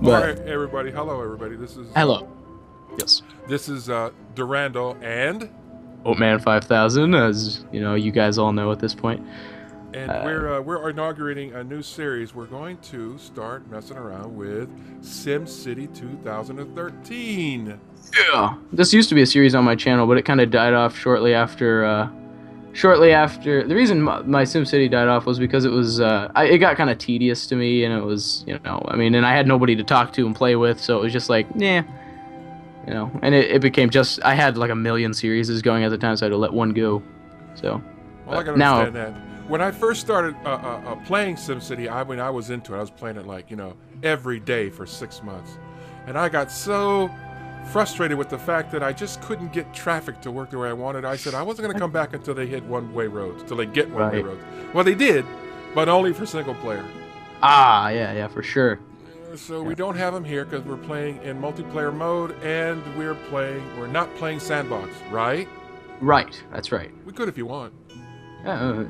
All But right, everybody. Hello, everybody. This is hello. Yes. this is Durando and Oatman5000, as you know, you guys all know at this point. we're inaugurating a new series. We're going to start messing around with SimCity 2013. Yeah. This used to be a series on my channel, but it kind of died off shortly after. Shortly after, the reason my SimCity died off was because it was it got kind of tedious to me, and it was, I mean, and I had nobody to talk to and play with, so it was just like, nah, and it became just, I had like a million series going at the time, so I had to let one go. So Well, I can understand that. When I first started playing SimCity, I was into it. I was playing it like every day for 6 months, and I got so frustrated with the fact that I just couldn't get traffic to work the way I wanted. I said I wasn't going to come back until they hit one-way roads, until they get one-way roads. Well, they did, but only for single player. Ah, yeah, for sure. So we don't have them here because we're playing in multiplayer mode, and we're not playing sandbox, right? Right, that's right. We could if you want. I've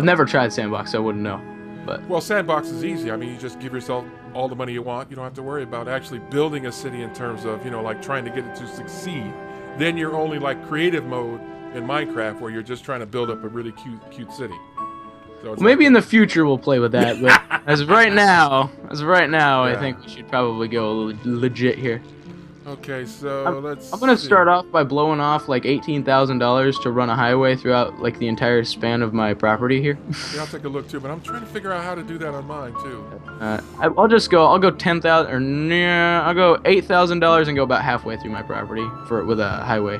never tried Sandbox, so I wouldn't know. But well, sandbox is easy. I mean, you just give yourself all the money you want. You don't have to worry about actually building a city in terms of, like trying to get it to succeed. Then you're only like creative mode in Minecraft where you're just trying to build up a really cute city. So well, maybe in the future we'll play with that, but as of right now, yeah. I think we should probably go legit here. Okay, so I'm gonna start off by blowing off like $18,000 to run a highway throughout like the entire span of my property here. Yeah, I'll take a look too, but I'm trying to figure out how to do that on mine too. I'll go 10,000 or I'll go $8,000 and go about halfway through my property with a highway,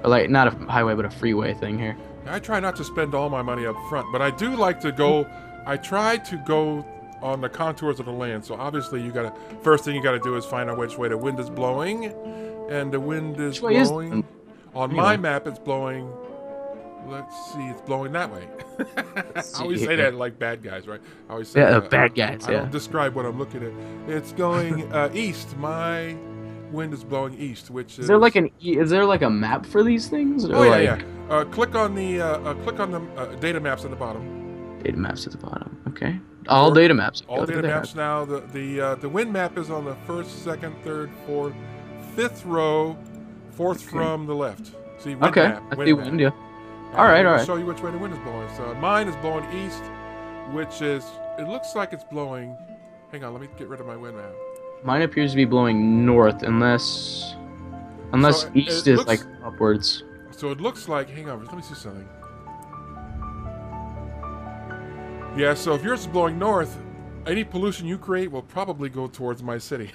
or like not a highway but a freeway thing here. I try not to spend all my money up front, but I do like to go. I try to go on the contours of the land. So obviously first thing you gotta do is find out which way the wind is blowing. And the wind is blowing. On my map it's blowing, let's see, it's blowing that way. I always say that like bad guys, right? I always say bad guys, I don't describe what I'm looking at. It's going east. My wind is blowing east, which is... Is there like a map for these things? Or yeah. Click on the data maps at the bottom. Data maps at the bottom, okay. All data maps. All data maps now. The wind map is on the first, second, third, fourth, fifth row, fourth from the left. See, wind map. I see wind, yeah. All right. I'll show you which way the wind is blowing. So mine is blowing east, which is, it looks like it's blowing. Hang on, let me get rid of my wind map. Mine appears to be blowing north, unless east is like upwards. So it looks like, hang on, let me see something. Yeah, so if yours is blowing north, any pollution you create will probably go towards my city.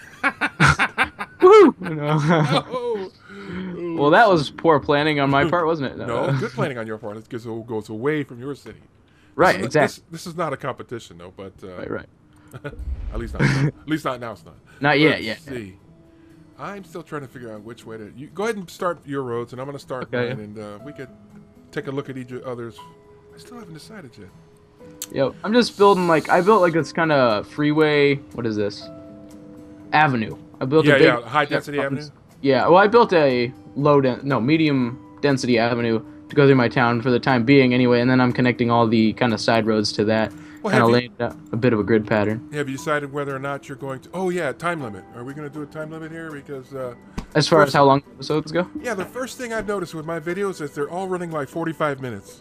Woo! No. Well, that was poor planning on my part, wasn't it? No, good planning on your part. It's because it goes away from your city. Exactly. This is not a competition, though, but... Right. At least not now. At least not now, it's not. Not yet, Let's see. I'm still trying to figure out which way to... You go ahead and start your roads, and I'm going to start mine, and we could take a look at each other's... I still haven't decided yet. Yep, I'm just building I built like this kind of freeway. What is this? Avenue. I built a big high density avenue. Yeah, well, I built a medium density avenue to go through my town for the time being, anyway. And then I'm connecting all the kind of side roads to that, kind of laying out a bit of a grid pattern. Have you decided whether or not you're going to? Oh yeah, time limit. Are we going to do a time limit here? Because as far as how long episodes go? Yeah, the first thing I've noticed with my videos is they're all running like 45 minutes.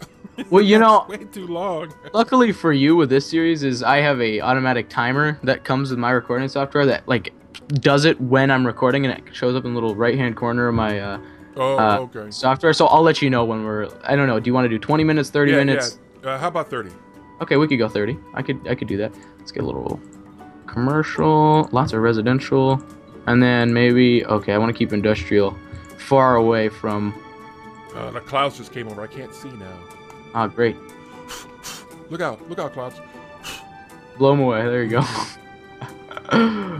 Well, That's way too long. Luckily for you with this series is I have a automatic timer that comes with my recording software that does it when I'm recording, and it shows up in the little right-hand corner of my software. So I'll let you know when we're... I don't know. Do you want to do 20 minutes, 30 minutes? Yeah. How about 30? Okay, we could go 30. I could do that. Let's get a little commercial, lots of residential, and then maybe... Okay, I want to keep industrial far away from... The clouds just came over. I can't see now. Ah, great. Look out, clouds. Blow them away. There you go.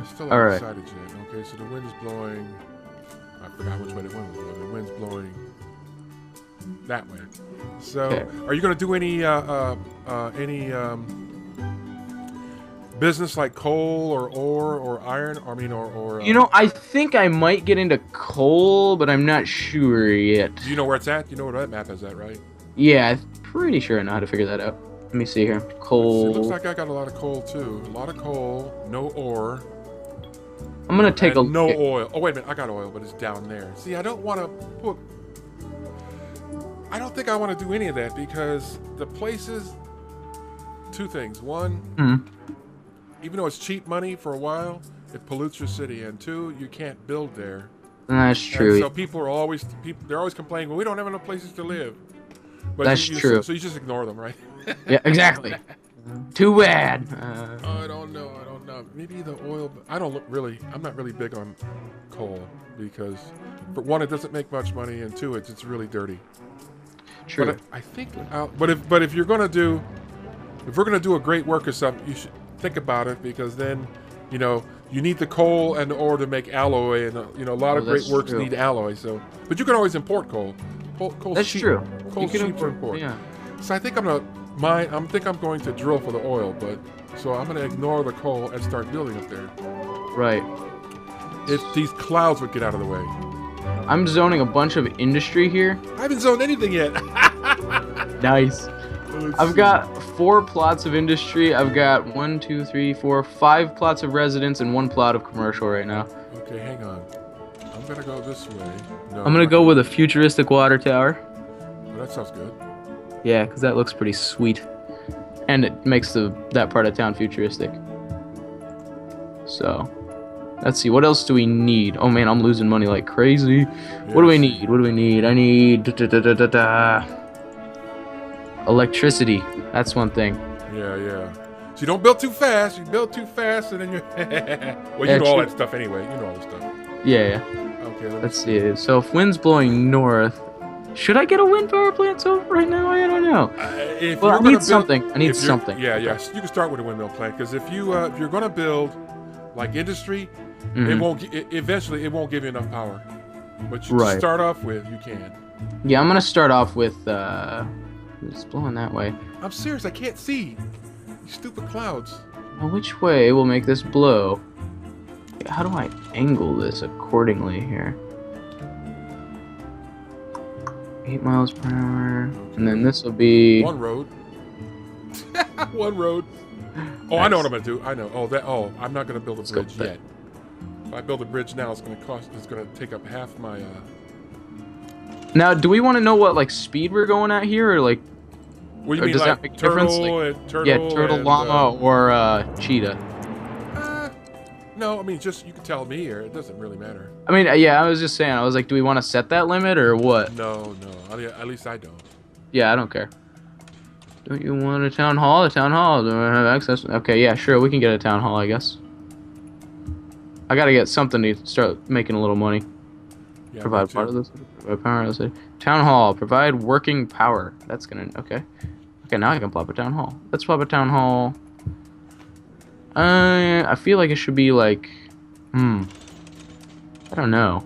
Still haven't decided yet. Okay, so the wind is blowing. I forgot which way the wind was blowing. The wind's blowing that way. So, Are you going to do any business like coal or ore or iron? I think I might get into coal, but I'm not sure yet. Do you know where it's at? You know where that map is at, right? Yeah, I'm pretty sure I know how to figure that out. Let me see here. See, looks Coal. like I got a lot of coal too. A lot of coal, no ore, I'm gonna take a and look no at. oil. Oh wait a minute, I got oil, but it's down there. See, I don't want to put. I don't think I want to do any of that because the places. Two things. One, Hmm. even though it's cheap money for a while, it pollutes your city, and two, you can't build there. That's And true. so people are always they're always complaining, well, we don't have enough places to live. But That's true. so you just ignore them, right? Yeah, exactly. Too bad. I don't know. I don't know. Maybe the oil. I don't look really. I'm not really big on coal because, for one, it doesn't make much money, and two, it's really dirty. True. But I think. But if you're gonna do, if we're gonna do a great work or something, you should think about it because then, you need the coal and the ore to make alloy, and a lot of great that's works true. need alloy. So, but you can always import coal. Coal's That's cheap. true. Coal's You can cheap to import. Yeah. So I think I'm going to drill for the oil, but so I'm gonna ignore the coal and start building up there. Right. If these clouds would get out of the way. I'm zoning a bunch of industry here. I haven't zoned anything yet. Nice. I've got 4 plots of industry. I've got 1, 2, 3, 4, 5 plots of residence and 1 plot of commercial right now. Okay, hang on. I'm gonna go this way. No, I'm gonna go with a futuristic water tower. Oh, that sounds good. Yeah, because that looks pretty sweet. And it makes that part of town futuristic. So, let's see. What else do we need? Oh man, I'm losing money like crazy. What do we need? What do we need? I need electricity. That's one thing. Yeah. So you don't build too fast. You build too fast, and then you. Well, you know all that stuff anyway. You know all this stuff. Yeah. Okay. Let's see. So if wind's blowing north, should I get a wind power plant right now? I don't know. Well, I need something. I need something. Yeah. You can start with a windmill plant because if you're going to build like industry, it won't. Eventually, it won't give you enough power. But you start off with, you can. Yeah, I'm gonna start off with. It's blowing that way. I'm serious. I can't see. These stupid clouds. Now, which way will make this blow? How do I angle this accordingly here? 8 miles per hour, and then this will be one road. One road. Oh, I know what I'm gonna do. I know. Oh, I'm not gonna build a bridge yet. If I build a bridge now, it's gonna take up half my. Now, do we want to know what like speed we're going at here, or like? What do you mean, does like that make a difference? Turtle, llama, or cheetah. No, I mean, just you can tell me, or it doesn't really matter. I mean, yeah, I was just saying. I was like, do we want to set that limit or what? No. At least I don't. Yeah, I don't care. Don't you want a town hall? A town hall? Do I have access? Okay, yeah, sure, we can get a town hall, I guess. I gotta get something to start making a little money. Yeah, Provide part of this. Provide power. Let's see. Town hall. Provide working power. That's gonna. Okay. Okay, now I can plop a town hall. Let's plop a town hall. I feel like it should be like. I don't know.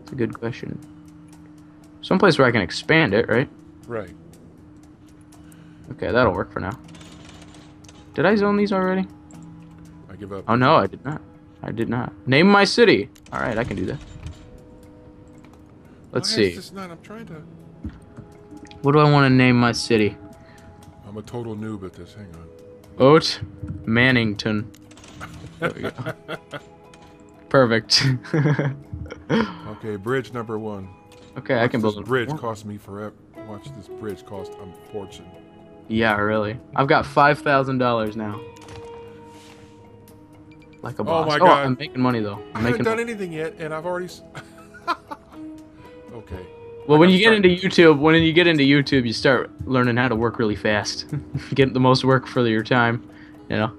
It's a good question. Someplace where I can expand it, right? Right. Okay, that'll work for now. Did I zone these already? I give up. Oh no, I did not. I did not. Name my city. All right, I can do that. Let's see. I'm trying to. What do I want to name my city? I'm a total noob at this. Hang on. Oatman5000. There we go. Perfect. Okay, bridge number 1. Okay, I can build a bridge. Cost me forever. Watch this bridge cost a fortune. Yeah, really. I've got $5,000 now. Like a boss. Oh my God! I'm making money though. I haven't done anything yet, and I've already. Okay. Well, when you get into YouTube, you start learning how to work really fast. Get the most work for your time, you know.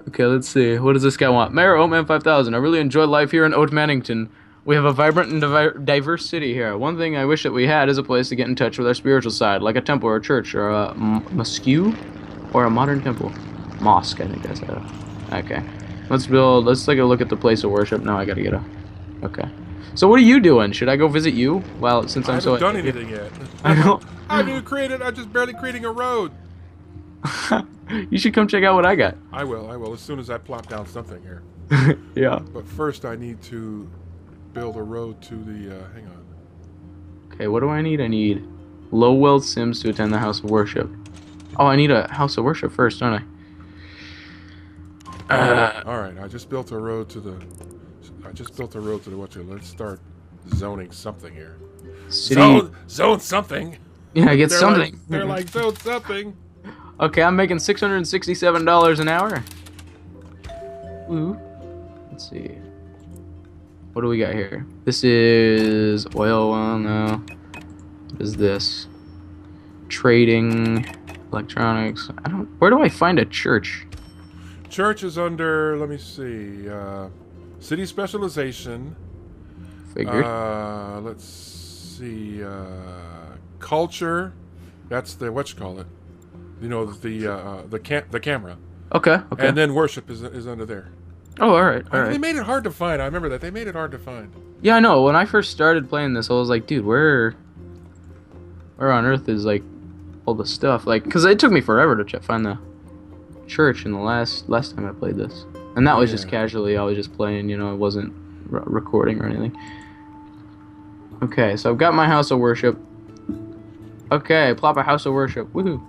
Okay, let's see. What does this guy want? Mayor Oatman5000. I really enjoy life here in Oatmanington. We have a vibrant and diverse city here. One thing I wish that we had is a place to get in touch with our spiritual side, like a temple or a church or a mosque or a modern temple. Mosque, I think that's it. Okay. Let's take a look at the place of worship. No, I gotta get a. Okay. So what are you doing? Should I go visit you? Well, since I I'm so. haven't done anything yet. I know. I haven't even created. I'm just barely creating a road. You should come check out what I got. I will as soon as I plop down something here. Yeah. But first, I need to build a road to the. Hang on. Okay, what do I need? I need low wealth Sims to attend the house of worship. Oh, I need a house of worship first, don't I? All right. I just built a road to the. Let's start zoning something here. City. Zone something. Yeah, get They're something. Like, they're like zone something. Okay, I'm making $667 an hour. Ooh. Let's see. What do we got here? This is oil. Well, no. What is this? Trading, electronics. I don't. Where do I find a church? Church is under. Let me see. City specialization. Figured. Let's see. Culture. That's the what you call it. You know the camera. Okay. Okay. And then worship is under there. Oh, all right. All They right. made it hard to find. I remember that they made it hard to find. Yeah, I know. When I first started playing this, I was like, dude, where on earth is like all the stuff? Like, because it took me forever to find the church in the last time I played this, and that was just casually. I was just playing. You know, I wasn't recording or anything. Okay, so I've got my house of worship. Okay, plop a house of worship. Woohoo!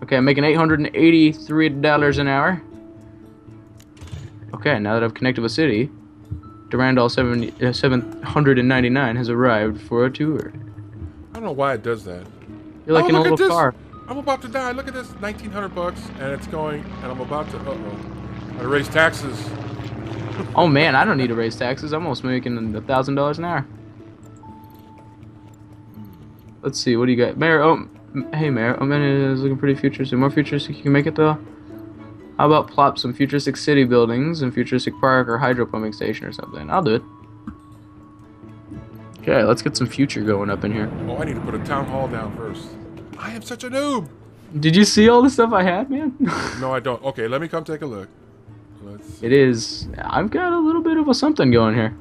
Okay, I'm making $883 an hour. Okay, now that I've connected with City, Durandal 799 has arrived for a tour. I don't know why it does that. You're like in a look little at this. car. I'm about to die. Look at this. $1,900, and it's going. And I'm about to. I raise taxes. Oh man, I don't need to raise taxes. I'm almost making $1,000 an hour. Let's see, what do you got, Mayor? Oh, hey Mayor. Oatman is looking pretty futuristic. More futuristic you can make it though. How about plop some futuristic city buildings and futuristic park or hydro pumping station or something? I'll do it. Okay, let's get some future going up in here. Oh, I need to put a town hall down first. I am such a noob. Did you see all the stuff I had, man? No, I don't. Okay, let me come take a look. Let's. It is. I've got a little bit of a something going here.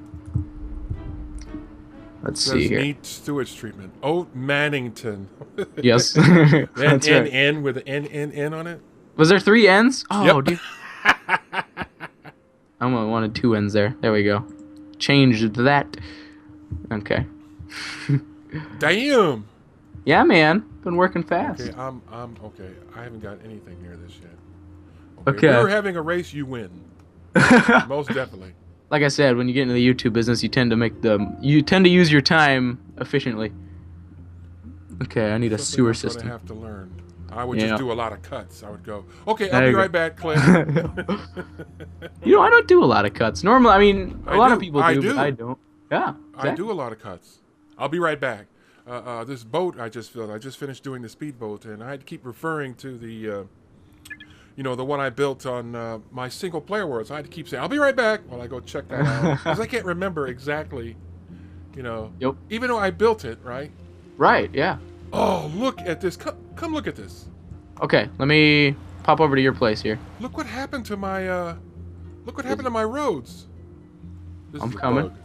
Let's see here. Neat sewage treatment. Oatman5000. Yes. That's right. N with an N on it. Was there 3 N's? Oh, Yep. dude. I only wanted 2 N's there. There we go. Changed that. Okay. Damn. Yeah, man. Been working fast. Okay, I'm okay. I haven't got anything near this yet. Okay. If we were having a race, you win. Most definitely. Like I said, when you get into the YouTube business, you tend to use your time efficiently. Okay, I need a sewer system. I have to learn. I would Yeah. just do a lot of cuts. I would go, okay, I'll be right back, Clint. You know, I don't do a lot of cuts. Normally, I mean, a lot of people do, but I don't. Yeah, exactly. I do a lot of cuts. I'll be right back. This boat I just finished doing the speedboat, and I had to keep referring to the, the one I built on my single player world. So I had to keep saying, I'll be right back while I go check that out. Because I can't remember exactly, Yep. even though I built it, right? Right, yeah. Oh, look at this. Come look at this. Okay, let me pop over to your place here. Look what happened to my, roads. This I'm is a coming. bug.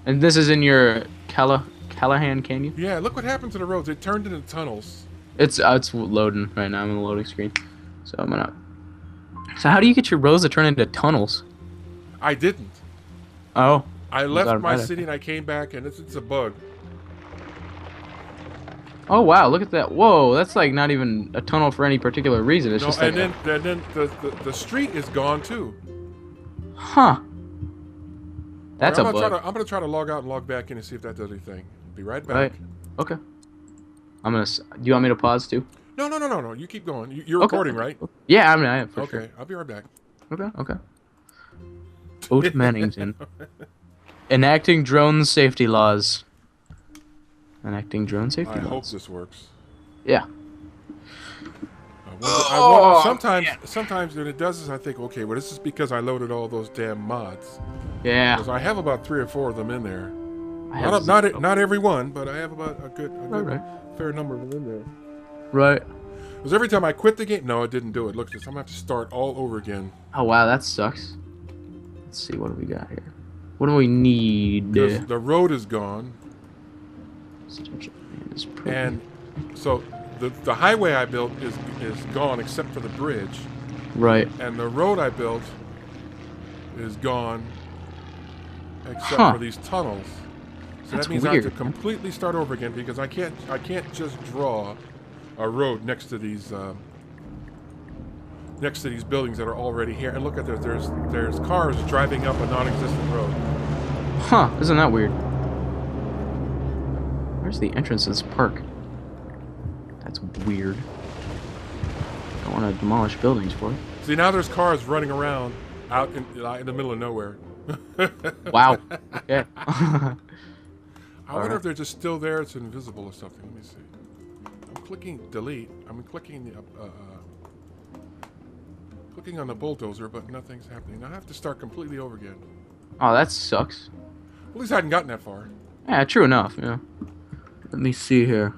And this is in your Callahan Canyon? Yeah, look what happened to the roads. It turned into tunnels. It's loading right now. I'm on the loading screen. So I'm gonna. So how do you get your roads to turn into tunnels? I didn't. Oh. I left my city and I came back, and it's a bug. Oh wow! Look at that! Whoa, that's like not even a tunnel for any particular reason. It's just like. And then the street is gone too. Huh. That's a bug. I'm gonna try to log out and log back in and see if that does anything. Be right back. Right. Okay. I'm gonna. Do you want me to pause too? No. You keep going. You're recording, right? Yeah, I am for sure. Okay, I'll be right back. Okay. Oatman5000. Enacting drone safety laws. Enacting drone safety laws. I hope this works. Yeah. Sometimes when it does this, I think, okay, well, this is because I loaded all those damn mods. Yeah. Because I have about 3 or 4 of them in there. Not every one, but I have about a good fair number of them in there. Right. Because every time I quit the game, no, it didn't do it. Look, I'm gonna have to start all over again. Oh wow, that sucks. Let's see, what do we got here? What do we need? The road is gone. And so the highway I built is gone except for the bridge. Right. And the road I built is gone except for these tunnels. So that means weird. I have to completely start over again because I can't just draw a road next to these next to these buildings that are already here. And look at this. There's cars driving up a non-existent road. Huh, isn't that weird? Where's the entrance to this park? That's weird. Don't want to demolish buildings for it. See, now there's cars running around out in the middle of nowhere. Wow. Okay. I wonder if they're just still there. It's invisible or something. Let me see. I'm clicking delete. I'm clicking clicking on the bulldozer, but nothing's happening. I have to start completely over again. Oh, that sucks. At least I hadn't gotten that far. Yeah, true enough. Yeah. Let me see here.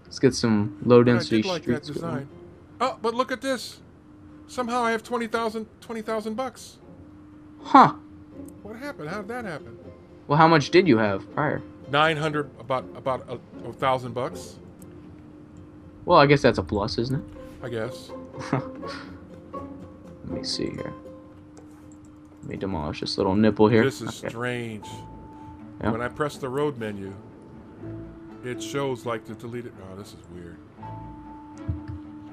Let's get some low density I did like that streets design. going. Oh, but look at this. Somehow I have 20,000 bucks. Huh. What happened? How did that happen? Well, how much did you have prior? 900, about $1,000. Well, I guess that's a plus, isn't it? I guess. Let me see here. Let me demolish this little nipple here. This is strange. Yeah. When I press the road menu, it shows like to delete it. Oh, this is weird.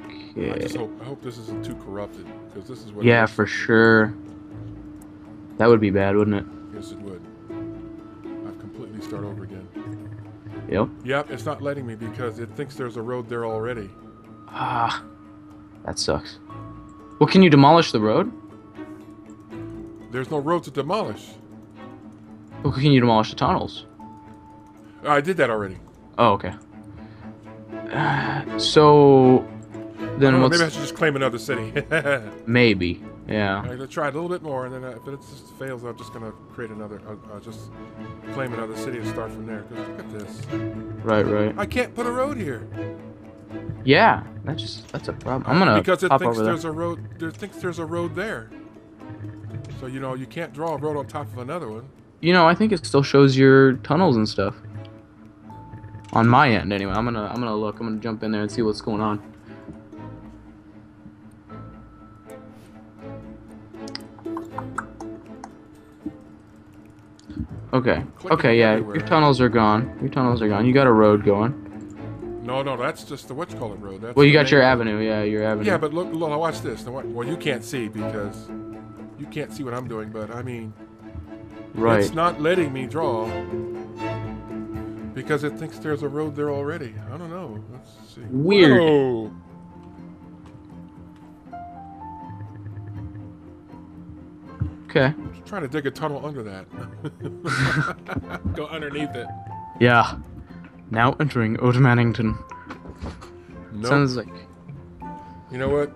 Okay. I hope this isn't too corrupted, because this is what. Yeah, for sure. That would be bad, wouldn't it? Yes, it would. I've completely start over again. Yep. Yep, it's not letting me because it thinks there's a road there already. Ah, that sucks. Well, can you demolish the road? There's no road to demolish. Well, can you demolish the tunnels? I did that already. Oh, okay. So then Maybe I should just claim another city. maybe. Yeah. I'm gonna try a little bit more, and then if it just fails, I'm just gonna create another. I'll just claim another city and start from there. 'Cause look at this. Right. I can't put a road here. Yeah, that's a problem. I'm gonna because it pop thinks over there's there. a road. It thinks there's a road there. So you can't draw a road on top of another one. I think it still shows your tunnels and stuff. On my end, anyway. I'm gonna look. I'm gonna jump in there and see what's going on. Okay. Okay, yeah. everywhere. Your tunnels are gone. You got a road going. No, that's just the whatchamacallit road. That's Well, you the got your main road. avenue. Yeah, your avenue. Yeah, but look, watch this. Well, you can't see because you can't see what I'm doing, but I mean, right. it's not letting me draw because it thinks there's a road there already. I don't know. Let's see. Weird. Whoa. Okay. I'm just trying to dig a tunnel under that. Go underneath it. Yeah. Now entering Oatman5000. Nope. Sounds like. You know what?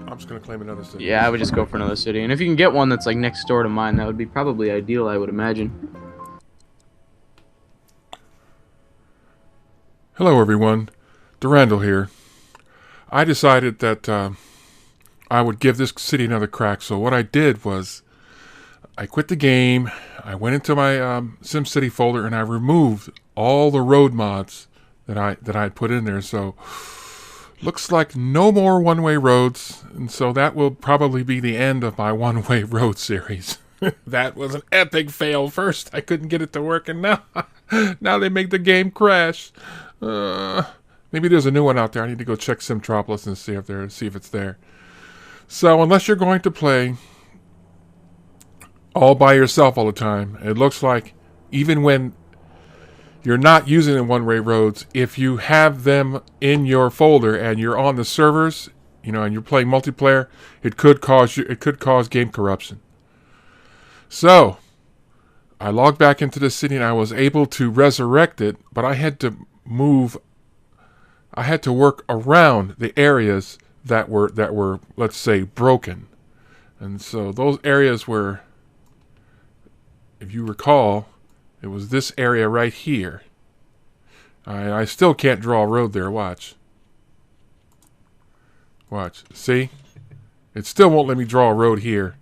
I'm just gonna claim another city. Yeah, I would just go for another city, and if you can get one that's like next door to mine, that would be probably ideal, I would imagine. Hello, everyone. Durandal here. I decided that I would give this city another crack. So what I did was I quit the game. I went into my SimCity folder and I removed all the road mods that I had put in there. So looks like no more one-way roads, and so that will probably be the end of my one-way road series. That was an epic fail. First, I couldn't get it to work, and now they make the game crash. Maybe there's a new one out there. I need to go check Simtropolis and see if it's there. So unless you're going to play all by yourself all the time, it looks like even when you're not using the one-way roads, if you have them in your folder and you're on the servers, and you're playing multiplayer, it could cause game corruption. So I logged back into the city and I was able to resurrect it, but I had to work around the areas that were, let's say, broken. And so those areas were, if you recall, it was this area right here. I still can't draw a road there. Watch. See? It still won't let me draw a road here.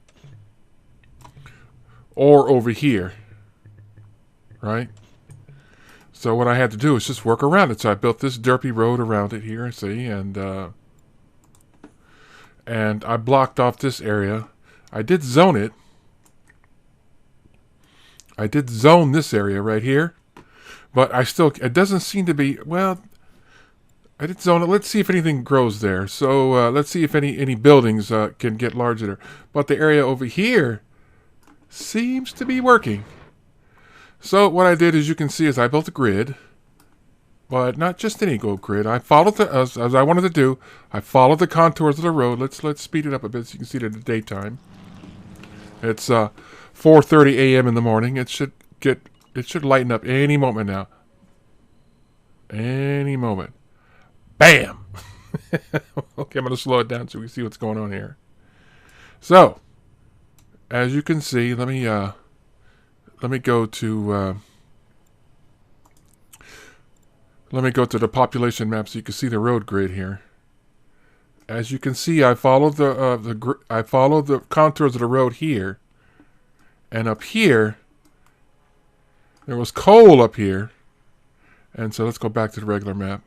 Or over here. Right? So what I had to do is just work around it. So I built this derpy road around it here, see? And I blocked off this area. I did zone it. I did zone this area right here. But it doesn't seem to be, well, I did zone it. Let's see if anything grows there. So let's see if any buildings can get larger there. But the area over here seems to be working. So what I did, as you can see, is I built a grid. But not just any grid. I followed as I wanted to do. I followed the contours of the road. Let's speed it up a bit so you can see it in the daytime. It's 4:30 a.m. in the morning. It should lighten up any moment now. Any moment. Bam! Okay, I'm going to slow it down so we can see what's going on here. So, as you can see, let me go to the population map so you can see the road grid here. As you can see, I followed the contours of the road here, and up here there was coal up here, and so let's go back to the regular map.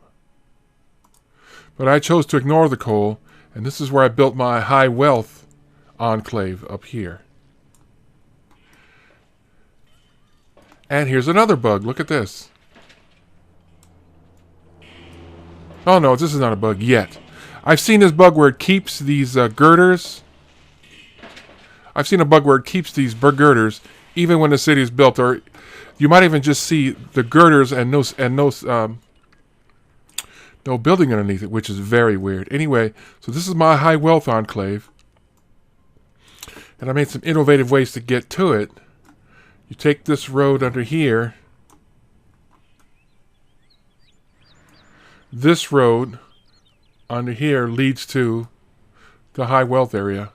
But I chose to ignore the coal, and this is where I built my high wealth enclave up here. And here's another bug. Look at this. Oh no, this is not a bug yet. I've seen this bug where it keeps these girders. I've seen a bug where it keeps these girders even when the city is built, or you might even just see the girders and no building underneath it, which is very weird. Anyway, so this is my high wealth enclave, and I made some innovative ways to get to it. You take this road under here. This road under here leads to the high wealth area.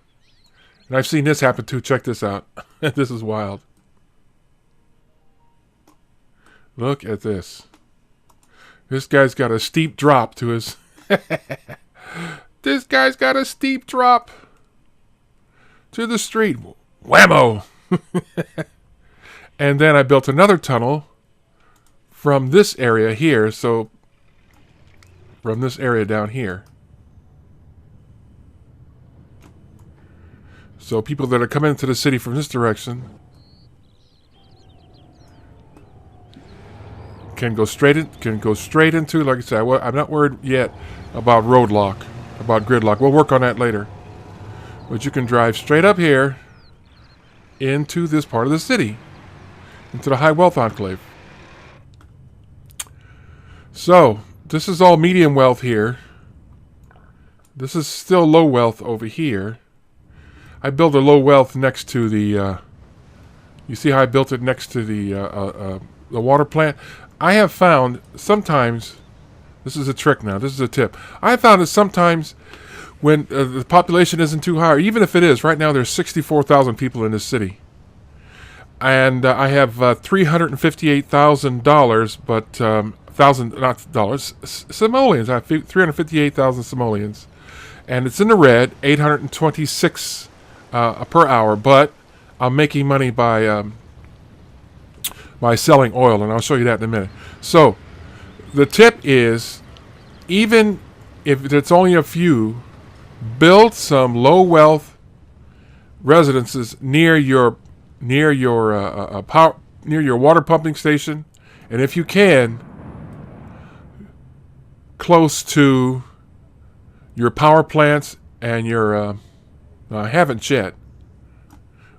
And I've seen this happen too. Check this out. This is wild. Look at this. This guy's got a steep drop to his... This guy's got a steep drop to the street. Whammo! And then I built another tunnel from this area here. So, from this area down here. So people that are coming into the city from this direction can go straight into, like I said, I'm not worried yet about about gridlock. We'll work on that later. But you can drive straight up here into this part of the city, into the high wealth enclave. So this is all medium wealth here. This is still low wealth over here. I built a low wealth next to the, you see how I built it next to the water plant? I have found sometimes, this is a trick now, this is a tip. I have found that sometimes when the population isn't too high, or even if it is, right now there's 64,000 people in this city. And I have $358,000, but, not dollars, simoleons. I have 358,000 simoleons. And it's in the red, 826 per hour, but I'm making money by selling oil, and I'll show you that in a minute. So the tip is, even if it's only a few, build some low wealth residences near your water pumping station, and if you can, close to your power plants and your I haven't yet,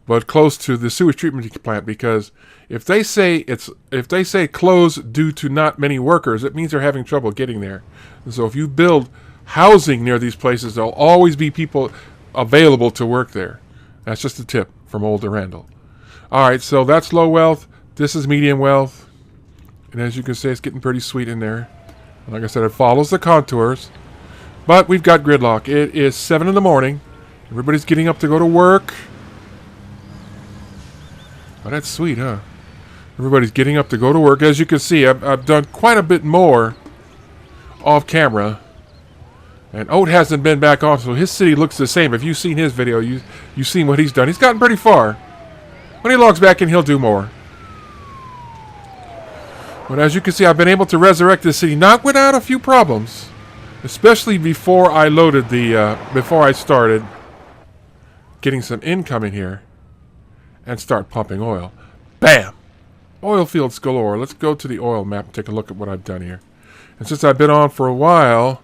but close to the sewage treatment plant, because if they say closed due to not many workers, it means they're having trouble getting there. And so if you build housing near these places, there'll always be people available to work there. That's just a tip from old Randall. All right, so that's low wealth. This is medium wealth, and as you can see, it's getting pretty sweet in there. And like I said, it follows the contours, but we've got gridlock. It is 7 in the morning. Everybody's getting up to go to work. Oh, that's sweet, huh? Everybody's getting up to go to work. As you can see, I've done quite a bit more off camera. And Oat hasn't been back on, so his city looks the same. If you've seen his video, you've seen what he's done. He's gotten pretty far. When he logs back in, he'll do more. But as you can see, I've been able to resurrect this city, not without a few problems. Especially before I loaded before I started getting some income in here and start pumping oil. Bam! Oil fields galore. Let's go to the oil map and take a look at what I've done here. And since I've been on for a while,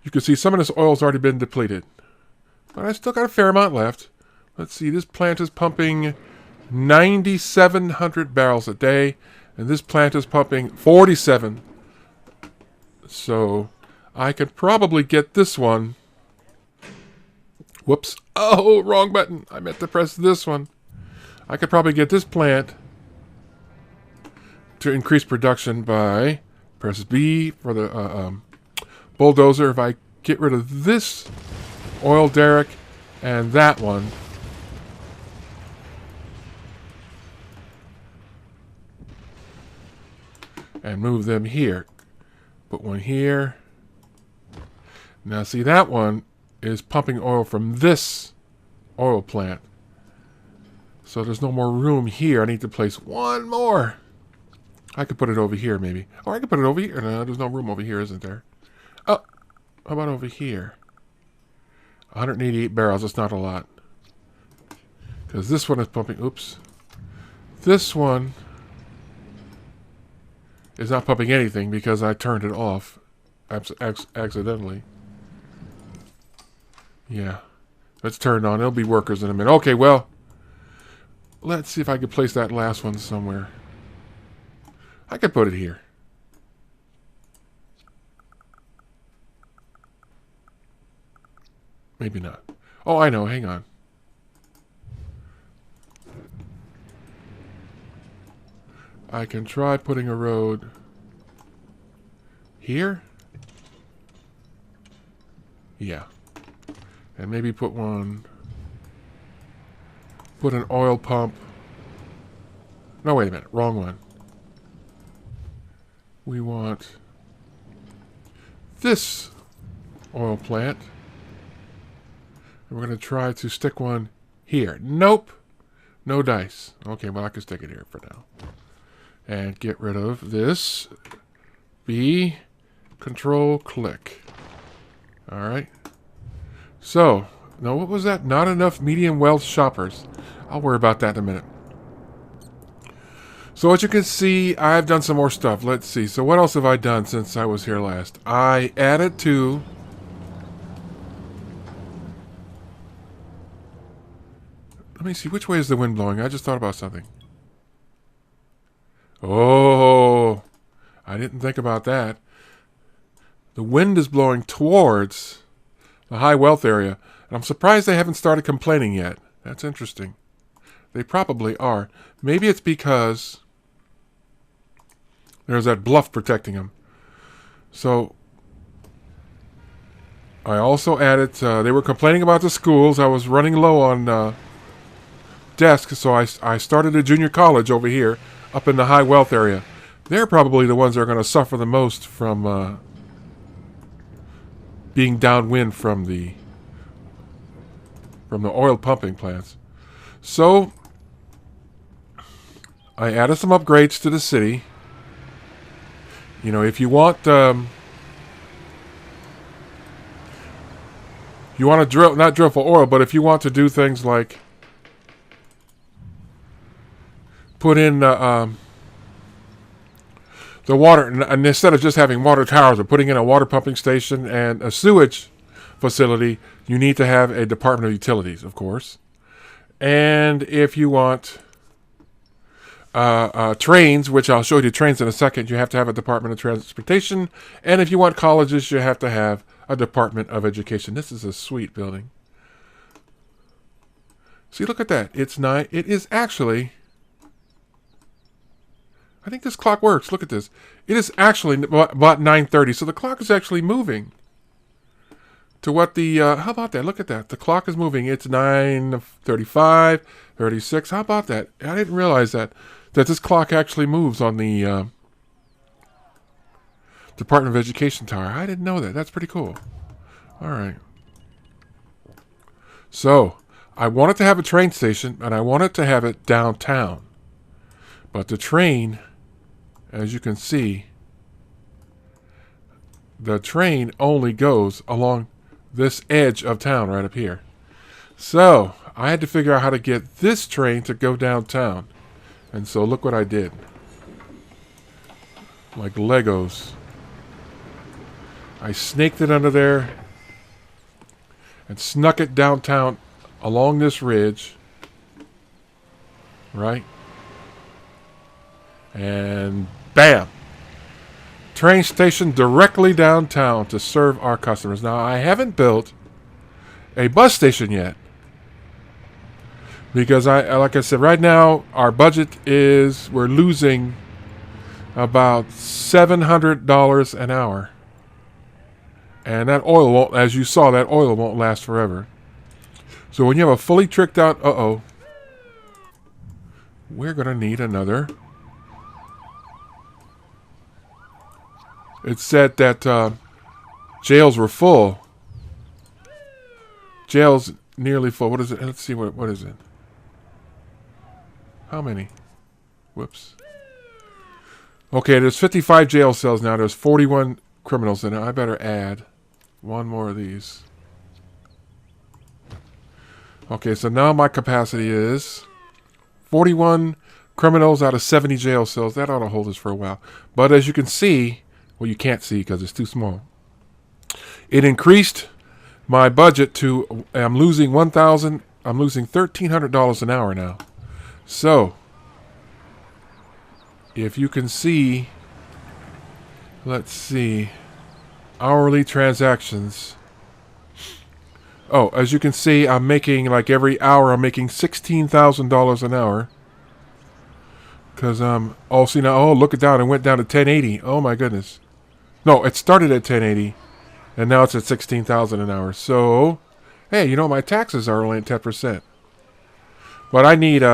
you can see some of this oil's already been depleted. But I still got a fair amount left. Let's see, this plant is pumping 9,700 barrels a day, and this plant is pumping 47. So I could probably get this one. Whoops. Oh, wrong button. I meant to press this one. I could probably get this plant to increase production by, press B for the bulldozer. If I get rid of this oil derrick and that one, and move them here. Put one here. Now see, that one is pumping oil from this oil plant. So there's no more room here. I need to place one more. I could put it over here maybe. Or I could put it over here. No, there's no room over here, isn't there? Oh, how about over here? 188 barrels. That's not a lot. Because this one is pumping... Oops. This one is not pumping anything because I turned it off accidentally. Yeah. Let's turn it on. It'll be workers in a minute. Okay, well, let's see if I can place that last one somewhere. I could put it here. Maybe not. Oh, I know. Hang on. I can try putting a road here. Yeah. And maybe put one... Put an oil pump. No, wait a minute. Wrong one. We want this oil plant. And we're going to try to stick one here. Nope. No dice. Okay, well, I can stick it here for now. And get rid of this. B. Control, click. Alright. So, now what was that? Not enough medium wealth shoppers. I'll worry about that in a minute. So as you can see, I've done some more stuff. Let's see. So what else have I done since I was here last? I added to... Let me see. Which way is the wind blowing? I just thought about something. Oh, I didn't think about that. The wind is blowing towards the high wealth area. And I'm surprised they haven't started complaining yet. That's interesting. They probably are. Maybe it's because there's that bluff protecting them. So I also added, they were complaining about the schools. I was running low on desks, so I started a junior college over here up in the high wealth area. They're probably the ones that are going to suffer the most from being downwind from the oil pumping plants. So I added some upgrades to the city. You know, if you want you want to drill, not drill for oil, but if you want to do things like put in the water, and instead of just having water towers or putting in a water pumping station and a sewage facility, you need to have a Department of Utilities, of course. And if you want trains, which I'll show you trains in a second, you have to have a Department of Transportation. And if you want colleges, you have to have a Department of Education. This is a sweet building. See, look at that. It's nice. It is actually... I think this clock works. Look at this. It is actually about 9:30, so the clock is actually moving to what the... how about that? Look at that. The clock is moving. It's 9:35, 36. How about that? I didn't realize that this clock actually moves on the Department of Education tower. I didn't know that. That's pretty cool. All right. So, I wanted to have a train station, and I wanted to have it downtown. But the train, as you can see, the train only goes along this edge of town right up here. So, I had to figure out how to get this train to go downtown. And so look what I did. Like Legos. I snaked it under there and snuck it downtown along this ridge. Right? And bam! Train station directly downtown to serve our customers. Now, I haven't built a bus station yet. Because like I said, right now our budget is we're losing about $700 an hour. And that oil won't, as you saw, that oil won't last forever. So when you have a fully tricked out, we're going to need another. It said that jails were full. Jails nearly full. What is it? Let's see, what is it? How many? Whoops. Okay, there's 55 jail cells now. There's 41 criminals in it. I better add one more of these. Okay, so now my capacity is 41 criminals out of 70 jail cells. That ought to hold us for a while. But as you can see, well, you can't see because it's too small. It increased my budget to, I'm losing $1,300 an hour now. So, if you can see, let's see, hourly transactions. Oh, as you can see, I'm making, like every hour, I'm making $16,000 an hour. Because, see now, look it down, it went down to 1080. Oh my goodness. No, it started at 1080, and now it's at 16,000 an hour. So, hey, you know, my taxes are only at 10%. But I need,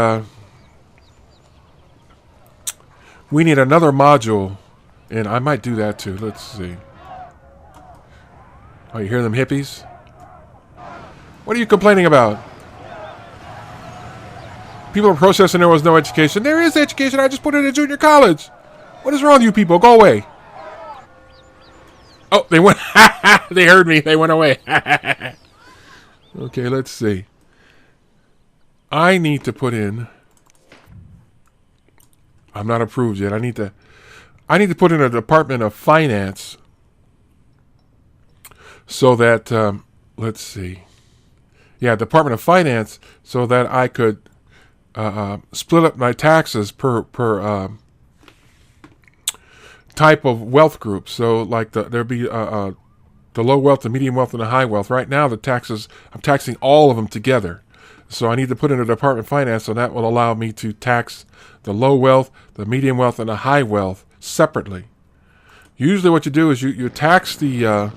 we need another module, and I might do that too. Let's see. Oh, you hear them hippies? What are you complaining about? People are protesting there was no education. There is education. I just put it in junior college. What is wrong with you people? Go away. Oh, they went. They heard me. They went away. Okay, let's see. I need to put in. I'm not approved yet. I need to put in a Department of Finance so that let's see. Yeah, Department of Finance, so that I could split up my taxes per type of wealth group. So, like there'd be the low wealth, the medium wealth, and the high wealth. Right now, the taxes, I'm taxing all of them together. So I need to put in a Department of Finance, so that will allow me to tax the low wealth, the medium wealth, and the high wealth separately. Usually, what you do is you tax the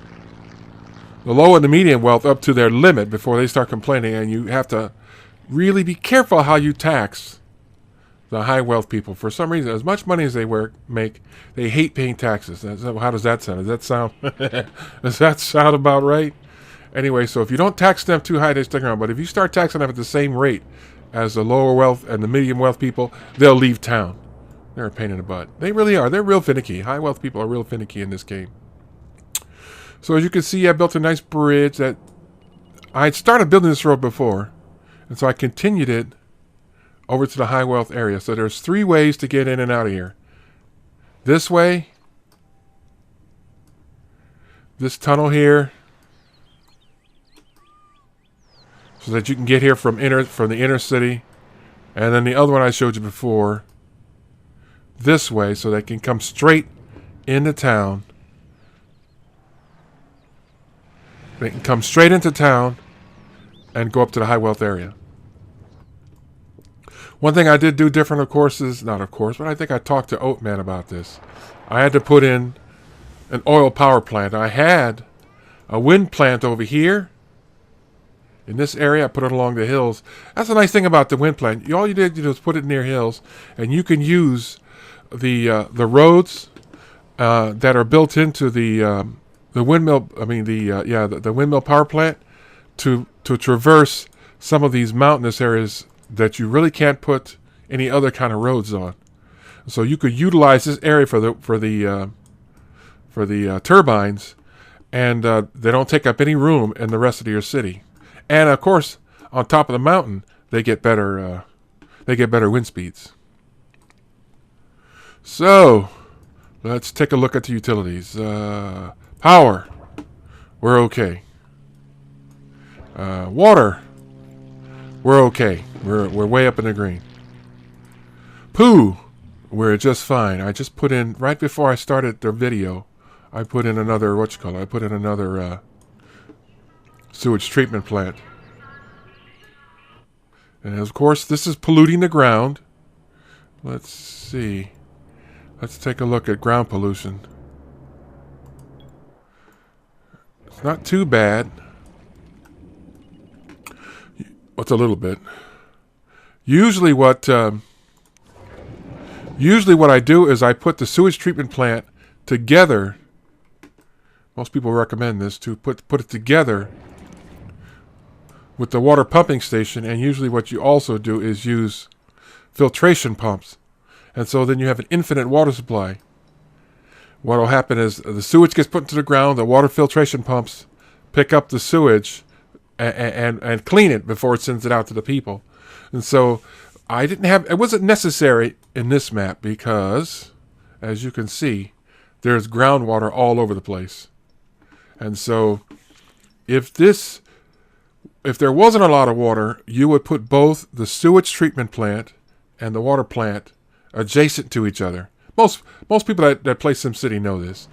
low and the medium wealth up to their limit before they start complaining, and you have to really be careful how you tax the high wealth people. For some reason, as much money as they make, they hate paying taxes. How does that sound? Does that sound about right? Anyway, so if you don't tax them too high, they stick around. But if you start taxing them at the same rate as the lower wealth and the medium wealth people, they'll leave town. They're a pain in the butt. They really are. They're real finicky. High wealth people are real finicky in this game. So as you can see, I built a nice bridge that I had started building this road before. And so I continued it over to the high wealth area. So there's 3 ways to get in and out of here. This way, this tunnel here, so that you can get here from the inner city, and then the other one I showed you before, this way, so they can come straight into town. They can come straight into town and go up to the high wealth area. One thing I did do different, of course, is, not of course, but I think I talked to Oatman about this. I had to put in an oil power plant. I had a wind plant over here. In this area, I put it along the hills. That's the nice thing about the wind plant. All you did was put it near hills, and you can use the roads that are built into the windmill. I mean the windmill power plant to traverse some of these mountainous areas that you really can't put any other kind of roads on. So you could utilize this area for the turbines, and they don't take up any room in the rest of your city. And of course, on top of the mountain, they get better wind speeds. So let's take a look at the utilities. Power. We're okay. Water. We're okay. We're way up in the green. Poo. We're just fine. I just put in, right before I started the video, I put in another, I put in another sewage treatment plant. And of course, this is polluting the ground. Let's see. Let's take a look at ground pollution. It's not too bad. It's a little bit. Usually what I do is I put the sewage treatment plant together. Most people recommend this, to put it together with the water pumping station, and usually what you also do is use filtration pumps. And so then you have an infinite water supply. What will happen is the sewage gets put into the ground, the water filtration pumps pick up the sewage and clean it before it sends it out to the people. And so it wasn't necessary in this map because, as you can see, there's groundwater all over the place. And so if there wasn't a lot of water, you would put both the sewage treatment plant and the water plant adjacent to each other. Most people that play SimCity know this.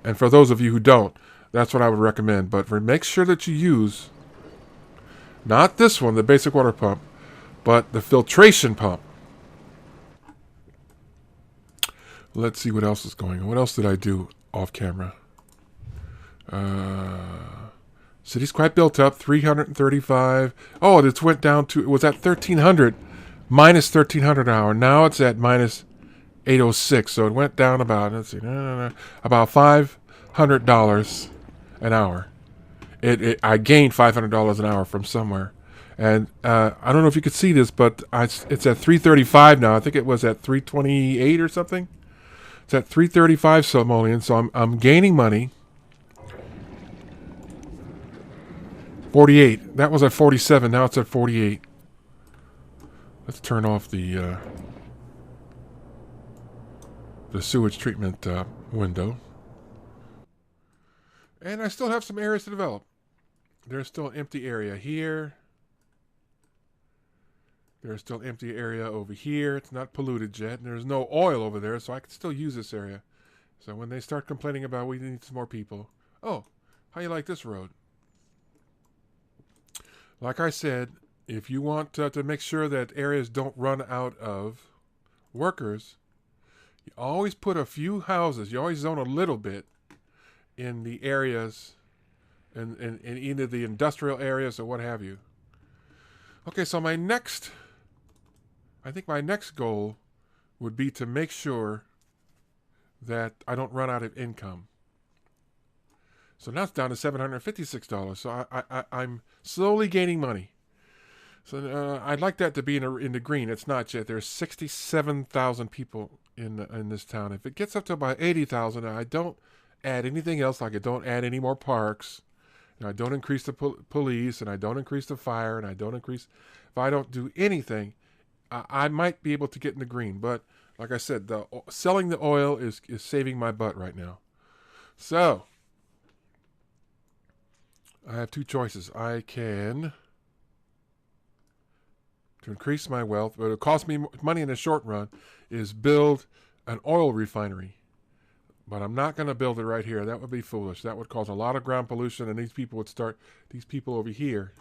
And for those of you who don't, that's what I would recommend. But make sure that you use not this one, the basic water pump, but the filtration pump. Let's see what else is going on. What else did I do off camera? City's quite built up, 335. Oh, it went down to, it was at 1300, minus 1300 an hour. Now it's at minus 806. So it went down about, let's see, about $500 an hour. I gained $500 an hour from somewhere. And I don't know if you could see this, but it's at 335 now. I think it was at 328 or something. It's at 335 simoleon, so I'm gaining money. 48. That was at 47. Now it's at 48. Let's turn off the sewage treatment window. And I still have some areas to develop. There's still an empty area here. There's still an empty area over here. It's not polluted yet. And there's no oil over there, so I can still use this area. So when they start complaining about we need some more people. Oh, how you like this road? Like I said, if you want to make sure that areas don't run out of workers, you always put a few houses. You always zone a little bit in the areas, in either the industrial areas or what have you. Okay, so I think my next goal would be to make sure that I don't run out of income. So now it's down to $756. So I'm slowly gaining money. So I'd like that to be in the green. It's not yet. There's 67,000 people in this town. If it gets up to about 80,000, I don't add anything else. Like I don't add any more parks. And I don't increase the police, and I don't increase the fire, and I don't increase. If I don't do anything, I might be able to get in the green. But like I said, selling the oil is saving my butt right now. So I have two choices. I can, to increase my wealth, but it'll cost me money in the short run, is build an oil refinery. But I'm not going to build it right here. That would be foolish. That would cause a lot of ground pollution, and these people over here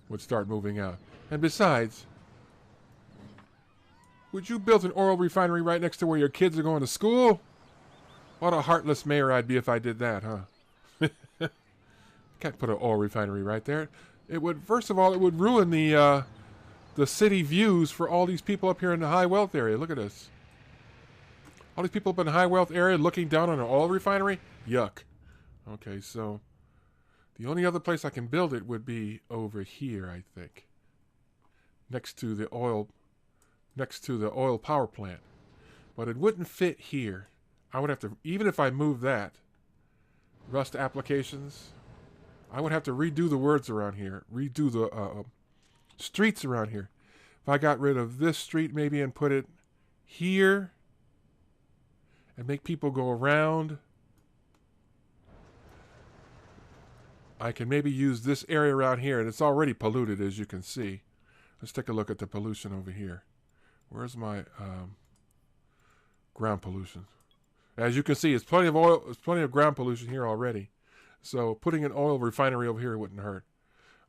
would start moving out. And besides, would you build an oil refinery right next to where your kids are going to school? What a heartless mayor I'd be if I did that, huh? Can't put an oil refinery right there. It would, first of all, it would ruin the city views for all these people up here in the high wealth area. Look at this. All these people up in the high wealth area looking down on an oil refinery? Yuck. Okay, so the only other place I can build it would be over here, I think. Next to the oil power plant. But it wouldn't fit here. I would have to, even if I move that, Rust applications, I would have to redo the words around here, redo the streets around here. If I got rid of this street maybe and put it here and make people go around, I can maybe use this area around here, and it's already polluted, as you can see. Let's take a look at the pollution over here. Where's my ground pollution? As you can see, it's plenty of oil. There's plenty of ground pollution here already. So putting an oil refinery over here wouldn't hurt.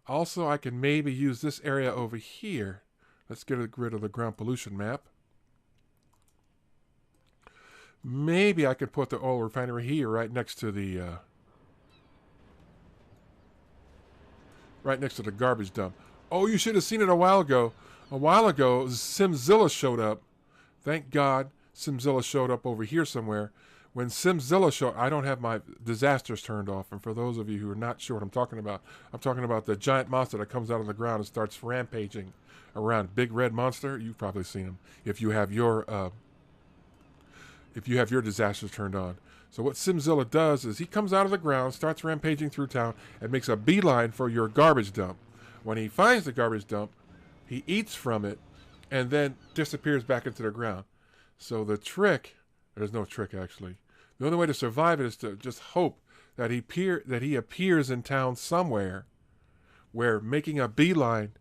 Also, I can maybe use this area over here. Let's get rid of the ground pollution map. Maybe I could put the oil refinery here, right next to the garbage dump. Oh, you should have seen it a while ago. A while ago, SimZilla showed up. Thank God SimZilla showed up over here somewhere. When SimZilla showed, I don't have my disasters turned off. And for those of you who are not sure what I'm talking about the giant monster that comes out of the ground and starts rampaging around. Big red monster. You've probably seen him if you have your disasters turned on. So what SimZilla does is he comes out of the ground, starts rampaging through town, and makes a beeline for your garbage dump. When he finds the garbage dump, he eats from it, and then disappears back into the ground. So the trick, there's no trick actually. The only way to survive it is to just hope that he appears in town somewhere where making a beeline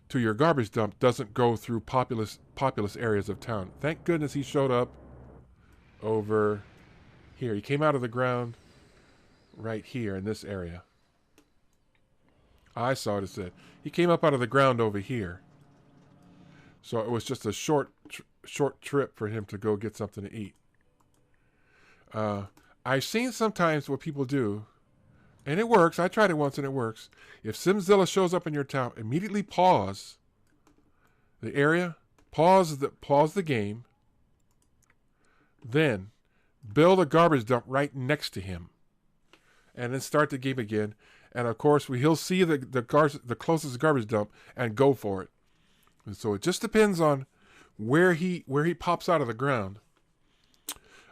to your garbage dump doesn't go through populous areas of town. Thank goodness he showed up over here. He came out of the ground right here in this area. I saw it as it. He came up out of the ground over here. So it was just a short trip for him to go get something to eat. I've seen sometimes what people do, and it works. I tried it once and it works. If SimZilla shows up in your town, immediately pause the area, pause the game, then build a garbage dump right next to him, and then start the game again. And of course, he'll see the closest garbage dump and go for it. And so it just depends on where he pops out of the ground.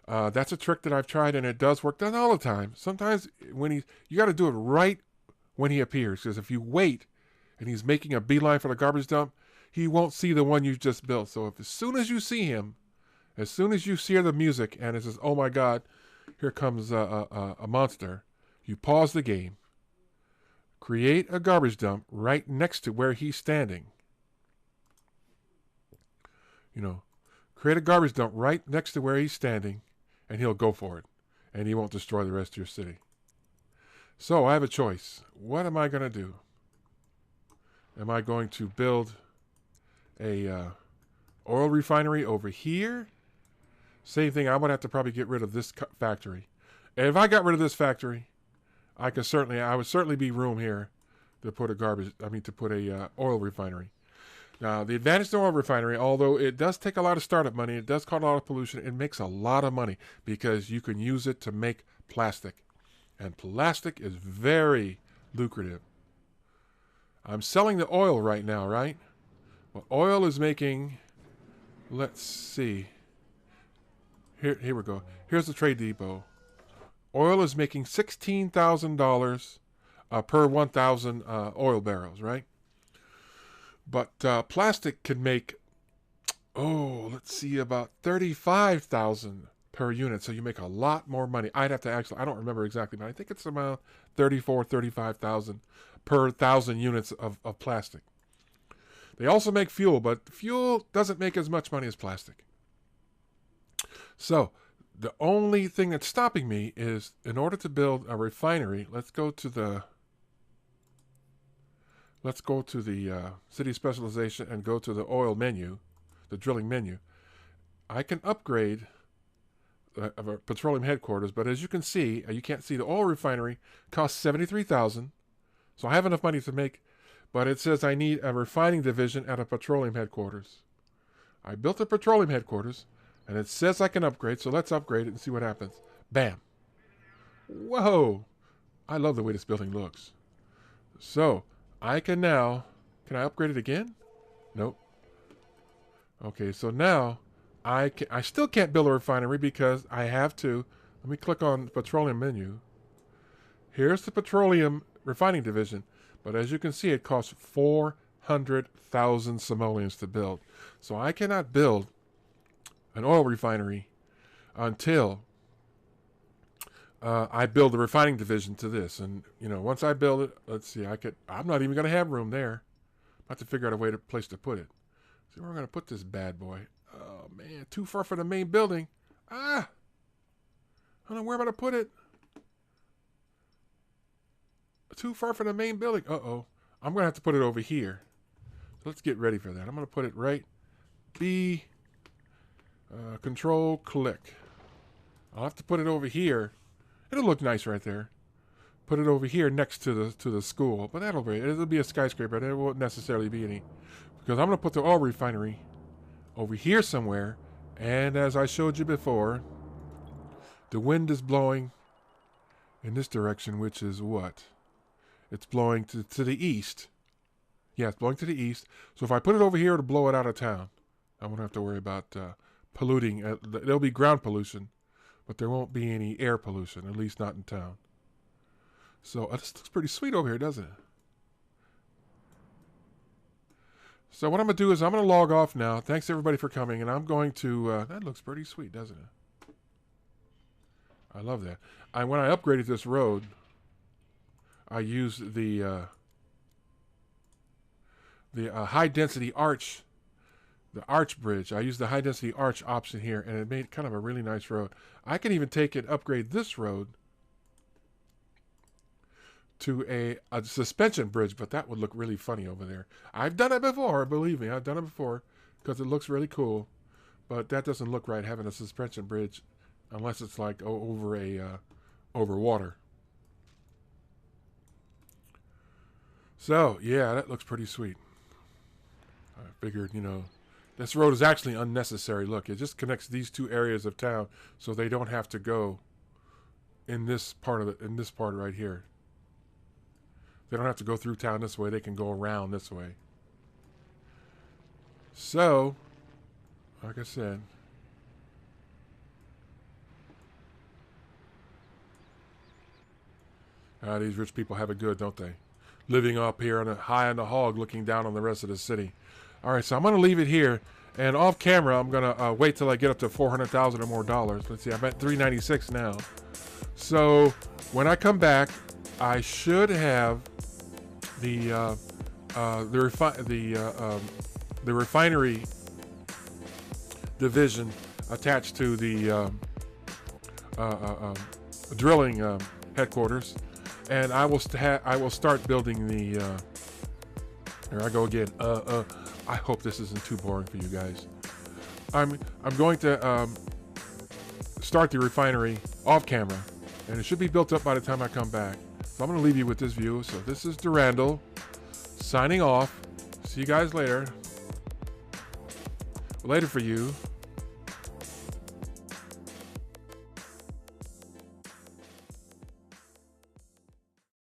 That's a trick that I've tried, and it does work. Not all the time. Sometimes you got to do it right when he appears, because if you wait and he's making a beeline for the garbage dump, he won't see the one you just built. So as soon as you see him, as soon as you hear the music and it says, "Oh my God, here comes a monster," you pause the game, create a garbage dump right next to where he's standing. Create a garbage dump right next to where he's standing, and he'll go for it, and he won't destroy the rest of your city. So I have a choice. What am I going to do? Am I going to build a oil refinery over here? Same thing. I'm going to have to probably get rid of this factory. And if I got rid of this factory, I would certainly be room here to put a oil refinery. Now, the advantage to oil refinery, although it does take a lot of startup money, it does cause a lot of pollution, it makes a lot of money because you can use it to make plastic. And plastic is very lucrative. I'm selling the oil right now, right? Well, oil is making, let's see. Here we go. Here's the trade depot. Oil is making $16,000 per 1,000 oil barrels, right? But plastic can make, let's see, about $35,000 per unit. So you make a lot more money. I don't remember exactly, but I think it's about $35,000 per 1,000 units of plastic. They also make fuel, but fuel doesn't make as much money as plastic. So the only thing that's stopping me is, in order to build a refinery, let's go to the city specialization and go to the oil menu, the drilling menu. I can upgrade a petroleum headquarters, but as you can see, you can't see the oil refinery costs $73,000. So I have enough money to make, but it says I need a refining division at a petroleum headquarters. I built a petroleum headquarters, and it says I can upgrade, so let's upgrade it and see what happens. Bam. Whoa. I love the way this building looks. So can I upgrade it again? Nope. Okay, so now I still can't build a refinery because I have to. Let me click on the petroleum menu. Here's the petroleum refining division, but as you can see, it costs 400,000 simoleons to build. So I cannot build an oil refinery until I build a refining division to this. And, you know, once I build it, let's see, I'm not even going to have room there. I have to figure out a place to put it. See where I'm going to put this bad boy. Oh, man, too far from the main building. I don't know where I'm going to put it. Too far from the main building. Uh-oh. I'm going to have to put it over here. So let's get ready for that. I'm going to put it right. B, control, click. I'll have to put it over here. It'll look nice right there. Put it over here next to the school. But it'll be a skyscraper. There won't necessarily be any. Because I'm going to put the oil refinery over here somewhere. And as I showed you before, the wind is blowing in this direction, which is what? It's blowing to the east. Yeah, it's blowing to the east. So if I put it over here, it'll blow it out of town. I won't have to worry about polluting. There'll be ground pollution, but there won't be any air pollution, at least not in town. So this looks pretty sweet over here, doesn't it? So what I'm going to do is I'm going to log off now. Thanks, everybody, for coming. And I'm going to... that looks pretty sweet, doesn't it? I love that. When I upgraded this road, I used the high-density arch, the arch bridge. I used the high-density arch option here, and it made kind of a really nice road. I can even take and upgrade this road to a suspension bridge, but that would look really funny over there. I've done it before, believe me. I've done it before because it looks really cool, but that doesn't look right having a suspension bridge unless it's like over water. So, yeah, that looks pretty sweet. I figured, you know, this road is actually unnecessary. Look, it just connects these two areas of town so they don't have to go in this part right here. They don't have to go through town this way. They can go around this way. So, like I said, these rich people have it good, don't they? Living up here high on the hog, looking down on the rest of the city. All right, so I'm going to leave it here. And off camera, I'm going to wait till I get up to $400,000 or more dollars. Let's see, I'm at $396 now. So when I come back, I should have the refinery division attached to the drilling headquarters, and I will start building the. Here I go again. I hope this isn't too boring for you guys. I'm going to start the refinery off camera, and it should be built up by the time I come back. So I'm going to leave you with this view. So this is Durandal signing off. See you guys later. Later for you.